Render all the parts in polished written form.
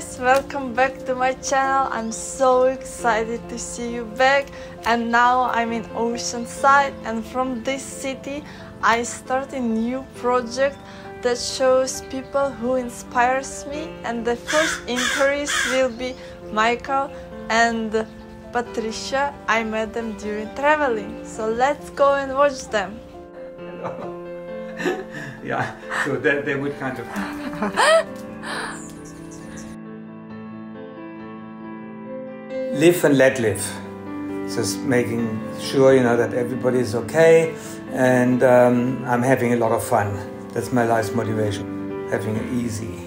guys, welcome back to my channel. I'm so excited to see you back, and now I'm in Oceanside, and from this city I start a new project that shows people who inspires me, and the first interviews will be Michael and Patricia. I met them during traveling, so let's go and watch them. Yeah, so they would kind of... Live and let live. Just making sure, that everybody is okay, and I'm having a lot of fun. That's my life's motivation, having it easy.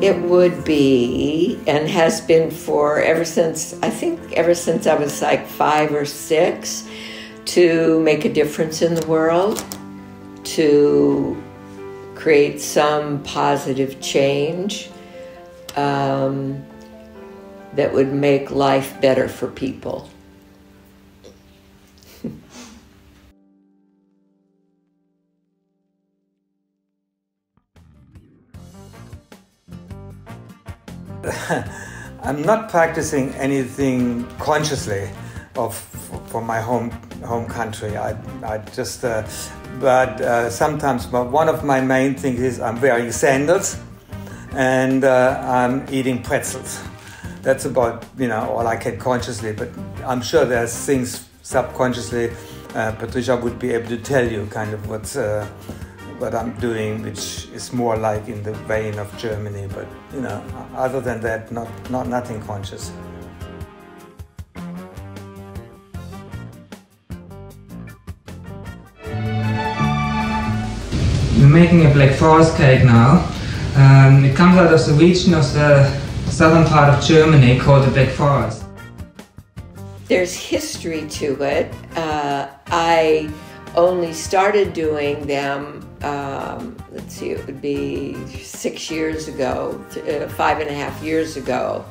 It would be, and has been for ever since I was like 5 or 6, to make a difference in the world, to create some positive change that would make life better for people. I'm not practicing anything consciously for my home country. I just but sometimes one of my main things is I'm wearing sandals and I'm eating pretzels. That's about all I can consciously, but I'm sure there's things subconsciously. Patricia would be able to tell you kind of what I'm doing, which is more like in the vein of Germany, but other than that, nothing conscious. We're making a Black Forest cake now. It comes out of the region of the southern part of Germany called the Black Forest. There's history to it. I only started doing them, let's see, it would be 6 years ago, 5.5 years ago.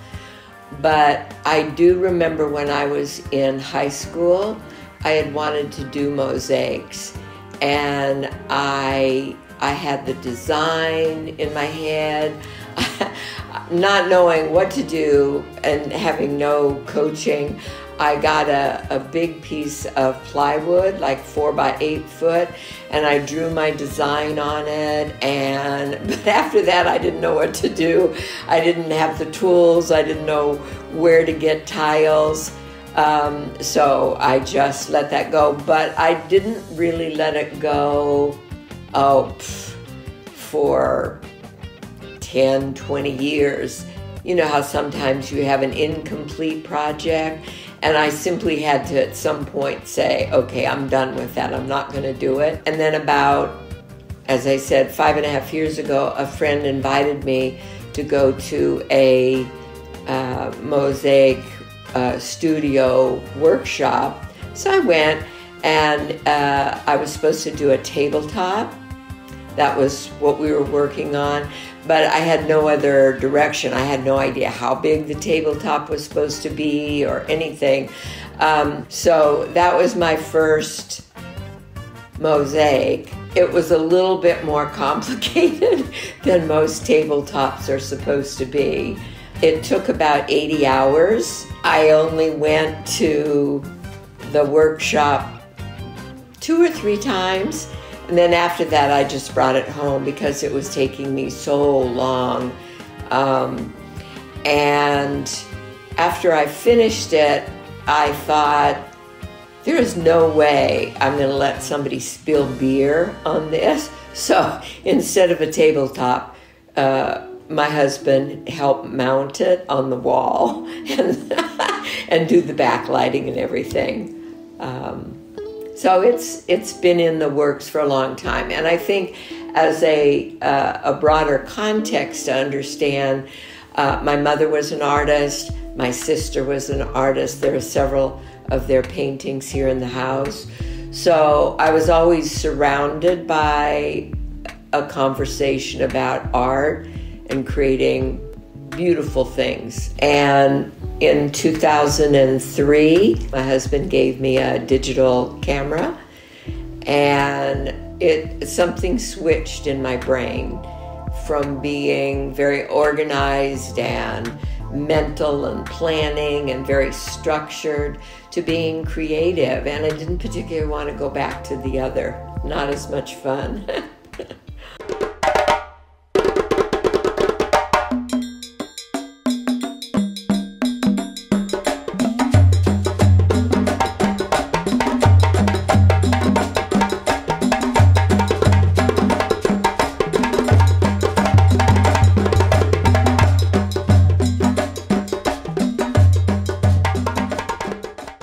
But I do remember when I was in high school, I had wanted to do mosaics. And I had the design in my head, not knowing what to do and having no coaching. I got a big piece of plywood, like 4 by 8 foot, and I drew my design on it. But after that, I didn't know what to do. I didn't have the tools. I didn't know where to get tiles. So I just let that go. But I didn't really let it go for 10, 20 years. You know how sometimes you have an incomplete project, and I simply had to at some point say, okay, I'm done with that. I'm not going to do it. And then about, as I said, 5.5 years ago, a friend invited me to go to a mosaic studio workshop. So I went, and I was supposed to do a tabletop. That was what we were working on, but I had no other direction. I had no idea how big the tabletop was supposed to be or anything. So that was my first mosaic. It was a little bit more complicated than most tabletops are supposed to be. It took about 80 hours. I only went to the workshop 2 or 3 times. And then after that, I just brought it home because it was taking me so long. And after I finished it, I thought, there is no way I'm going to let somebody spill beer on this. So instead of a tabletop, my husband helped mount it on the wall and do the backlighting and everything. So it's been in the works for a long time, and I think as a broader context to understand, my mother was an artist, my sister was an artist. There are several of their paintings here in the house. So I was always surrounded by a conversation about art and creating beautiful things. And in 2003, my husband gave me a digital camera, and something switched in my brain from being very organized and mental and planning and very structured to being creative. And I didn't particularly want to go back to the other. Not as much fun.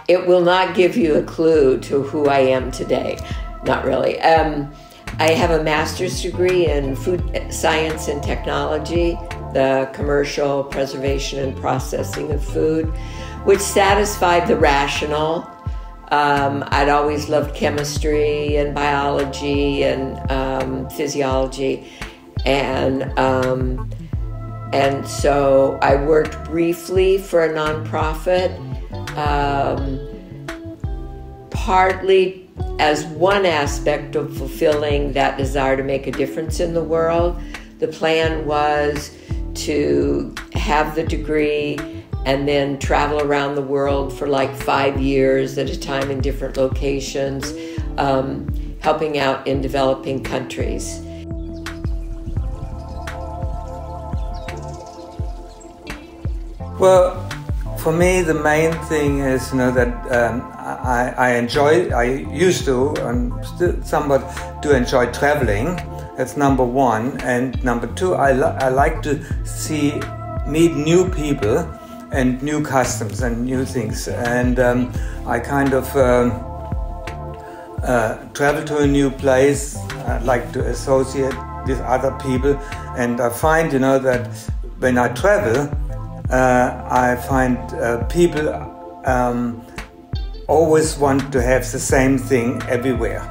It will not give you a clue to who I am today. Not really. I have a master's degree in food science and technology, the commercial preservation and processing of food, which satisfied the rational. I'd always loved chemistry and biology and physiology. And so I worked briefly for a nonprofit, partly as one aspect of fulfilling that desire to make a difference in the world. The plan was to have the degree and then travel around the world for like 5 years at a time in different locations, helping out in developing countries. Well, for me, the main thing is, that I used to, and still somewhat do enjoy traveling. That's number one. And number two, I like to meet new people and new customs and new things. And I kind of travel to a new place. I like to associate with other people. And I find, that when I travel, I find people always want to have the same thing everywhere.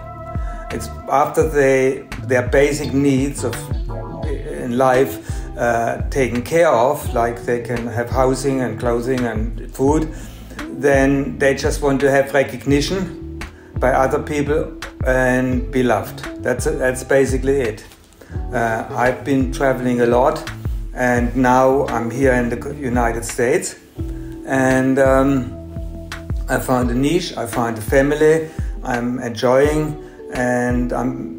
It's after their basic needs in life taken care of, like they can have housing and clothing and food, then they just want to have recognition by other people and be loved. That's basically it. I've been traveling a lot. And now I'm here in the United States, and I found a niche, I found a family I'm enjoying, and I'm,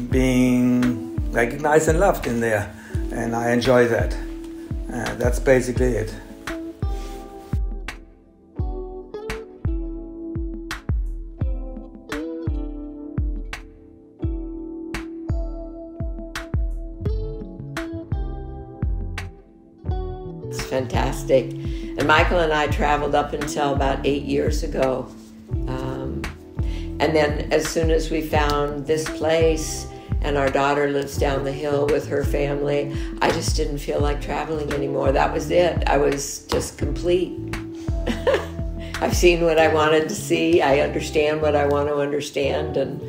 being recognized and loved in there, and I enjoy that. That's basically it. Fantastic. And Michael and I traveled up until about 8 years ago. And then as soon as we found this place and our daughter lives down the hill with her family, I just didn't feel like traveling anymore. That was it. I was just complete. I've seen what I wanted to see. I understand what I want to understand. And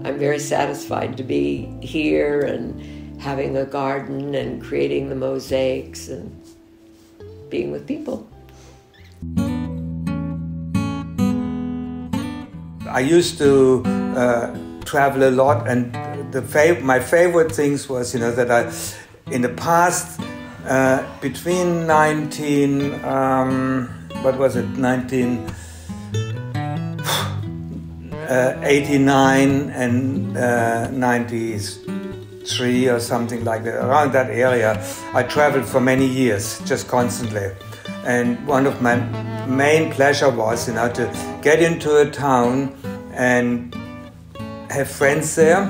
I'm very satisfied to be here and having a garden and creating the mosaics and being with people. I used to travel a lot, and my favorite things was, that I, in the past, between 1989 and 93 or something like that, around that area, I traveled for many years, just constantly. And one of my main pleasure was, to get into a town and have friends there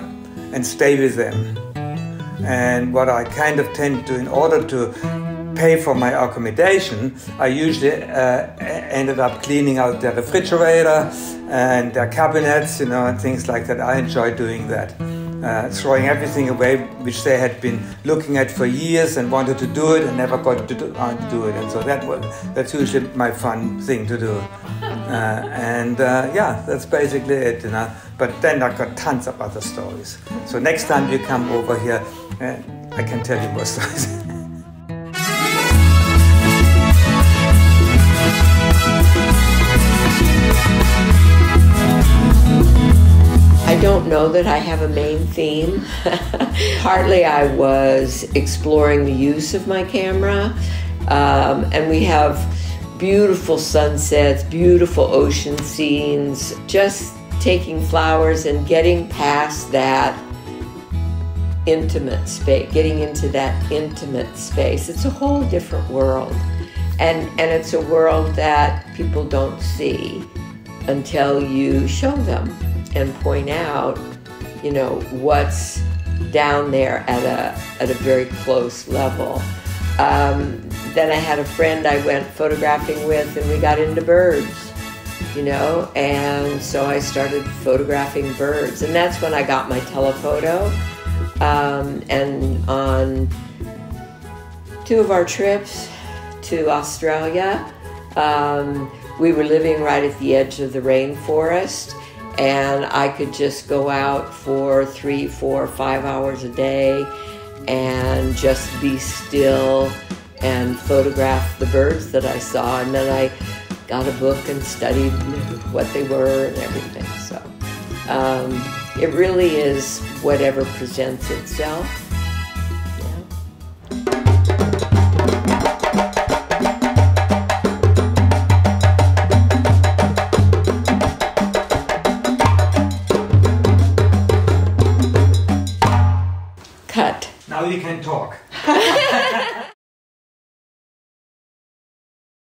and stay with them. And what I kind of tend to, in order to pay for my accommodation, I usually ended up cleaning out their refrigerator and their cabinets, and things like that. I enjoy doing that. Throwing everything away which they had been looking at for years and wanted to do it and never got to do it. And so that's usually my fun thing to do. That's basically it. But then I've got tons of other stories. So next time you come over here, I can tell you more stories. don't know that I have a main theme. Partly I was exploring the use of my camera, and we have beautiful sunsets, beautiful ocean scenes, just taking flowers and getting past that intimate space, getting into that intimate space. It's a whole different world, and it's a world that people don't see until you show them and point out, you know, what's down there at a very close level. Then I had a friend I went photographing with, and we got into birds, you know, and so I started photographing birds, and that's when I got my telephoto. And on 2 of our trips to Australia, we were living right at the edge of the rainforest, and I could just go out for 3, 4, 5 hours a day and just be still and photograph the birds that I saw. And then I got a book and studied what they were and everything. So it really is whatever presents itself.